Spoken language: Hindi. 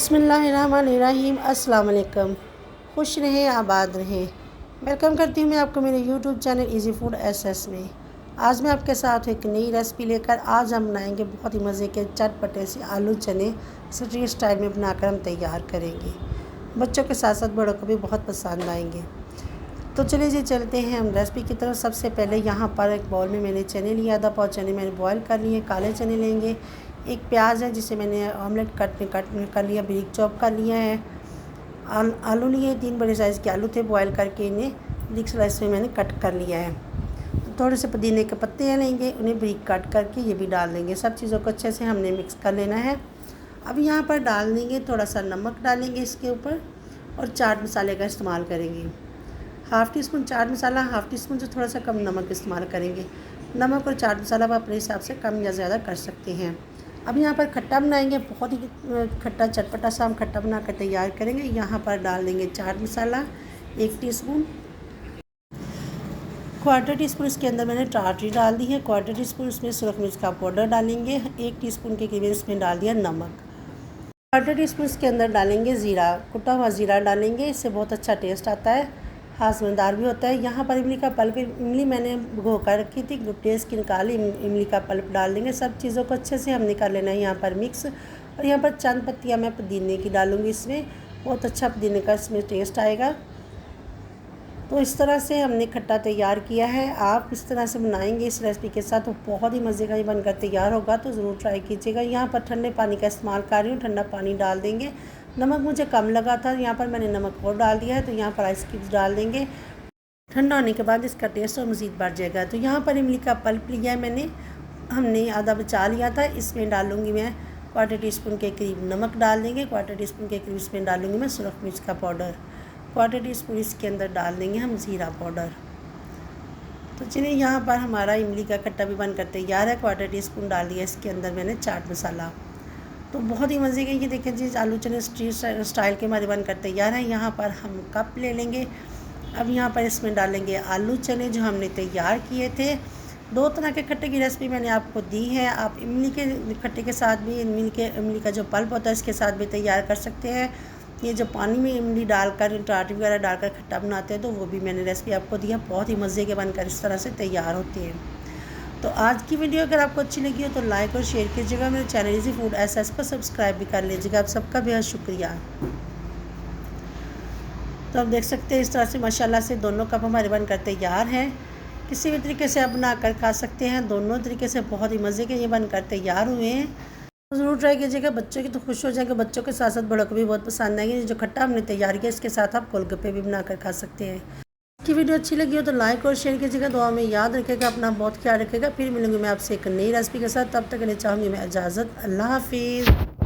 बिस्मिल्लाहिर्रहमानिर्रहीम। अस्सलाम वालेकुम। खुश रहें, आबाद रहें। वेलकम करती हूँ मैं आपको मेरे YouTube channel easy food SS में। आज मैं आपके साथ एक नई रेसिपी लेकर आज हम बनाएंगे बहुत ही मज़े के चटपटे से आलू चने स्ट्रीट स्टाइल में बनाकर हम तैयार करेंगे। बच्चों के साथ साथ बड़ों को भी बहुत पसंद आएंगे। तो चलिए जी चलते हैं हम रेसिपी की तरफ। सबसे पहले यहाँ पर एक बाउल में मैंने चने लिए, आधा पाव चने मैंने बॉयल कर लिए। काले चने लेंगे। एक प्याज है जिसे मैंने ऑमलेट कट कर लिया, बारीक चॉप कर लिया है। आलू लिए, 3 बड़े साइज़ के आलू थे, बॉयल करके इन्हें बारीक स्लाइस में मैंने कट कर लिया है। थोड़े से पुदीने के पत्ते लेंगे, उन्हें बारीक कट करके ये भी डाल देंगे। सब चीज़ों को अच्छे से हमने मिक्स कर लेना है। अब यहाँ पर डाल देंगे थोड़ा सा नमक डालेंगे इसके ऊपर और चाट मसाले का इस्तेमाल करेंगे। Half tea spoon chaat masala, half tea spoon से थोड़ा सा कम नमक इस्तेमाल करेंगे। नमक और चाट मसाला आप अपने हिसाब से कम या ज़्यादा कर सकते हैं। अब यहाँ पर खट्टा बनाएंगे, बहुत ही खट्टा चटपटा सा हम खट्टा बनाकर तैयार करेंगे। यहाँ पर डाल देंगे chaat masala 1 teaspoon, quarter tea spoon इसके अंदर मैंने टाटरी डाल दी है। क्वार्टर टी स्पून इसमें सुरख मिर्च का पाउडर डालेंगे। 1 टीस्पून के करीब इसमें डाल दिया नमक। क्वार्टर टी स्पून इसके अंदर डालेंगे ज़ीरा, कुटा हुआ ज़ीरा डालेंगे, इससे बहुत अच्छा टेस्ट आता है, हाजमेदार भी होता है। यहाँ पर इमली का पल्प, इमली मैंने भिगो कर रखी थी, टेस्ट की निकाली, इमली का पल्प डाल देंगे। सब चीज़ों को अच्छे से हमने कर लेना है यहाँ पर मिक्स। और यहाँ पर चंद पत्तियाँ मैं पुदीने की डालूँगी, इसमें बहुत अच्छा पुदीने का इसमें टेस्ट आएगा। तो इस तरह से हमने खट्टा तैयार किया है। आप इस तरह से बनाएंगे इस रेसिपी के साथ तो बहुत ही मज़े का ये बनकर तैयार होगा, तो ज़रूर ट्राई कीजिएगा। यहाँ पर ठंडे पानी का इस्तेमाल कर रही हूँ, ठंडा पानी डाल देंगे। नमक मुझे कम लगा था, यहाँ पर मैंने नमक और डाल दिया है, तो यहाँ पर आइस क्यूब्स डाल देंगे। ठंडा होने के बाद इसका टेस्ट और मज़ीद बढ़ जाएगा। तो यहाँ पर इमली का पल्प लिया है मैंने, हमने आधा बचा लिया था। इसमें डालूँगी मैं क्वार्टर टी स्पून के करीब नमक डाल देंगे। क्वार्टर टी स्पून के करीब इसमें डालूँगी मैं सुरख मिर्च का पाउडर। क्वार्टर टी स्पून इसके अंदर डाल देंगे हम ज़ीरा पाउडर। तो चलिए यहाँ पर हमारा इमली का खट्टा भी बनकर तैयार है। क्वार्टर टी स्पून डाल दिया इसके अंदर मैंने चाट मसाला। तो बहुत ही मज़े के ये देखें जी आलू चने स्ट्रीट स्टाइल के हमारे बनकर तैयार है। यहाँ पर हम कप ले लेंगे। अब यहाँ पर इसमें डालेंगे आलू चने जो हमने तैयार किए थे। 2 तरह के खट्टे की रेसिपी मैंने आपको दी है। आप इमली के खट्टे के साथ भी, इमली का जो पल्प होता है इसके साथ भी तैयार कर सकते हैं। ये जो पानी में इमली डालकर, टाटरी वगैरह डालकर खट्टा बनाते हैं, तो वो भी मैंने रेसिपी आपको दी है। बहुत ही मज़े के बनकर इस तरह से तैयार होते हैं। तो आज की वीडियो अगर आपको अच्छी लगी हो तो लाइक और शेयर कीजिएगा। मेरे चैनल इजी फूड एसएस को सब्सक्राइब भी कर लीजिएगा। आप सबका बेहद शुक्रिया। तो आप देख सकते हैं इस तरह से माशाल्लाह से दोनों कप हमारे बनकर तैयार हैं। किसी भी तरीके से आप बना कर खा सकते हैं, दोनों तरीके से बहुत ही मज़े के ये बनकर तैयार हुए हैं। तो ज़रूर ट्राई कीजिएगा, बच्चों की तो खुश हो जाएंगे, बच्चों के साथ साथ बड़ों को भी बहुत पसंद आएंगे। जो खट्टा हमने तैयार किया इसके साथ आप गोलगप्पे भी बनाकर खा सकते हैं। की वीडियो अच्छी लगी हो तो लाइक और शेयर कीजिएगा। दुआ में याद रखिएगा, अपना बहुत ख्याल रखिएगा। फिर मिलूंगी मैं आपसे एक नई रेसिपी के साथ, तब तक के लिए चाहूँगी मैं इजाज़त। अल्लाह हाफिज़।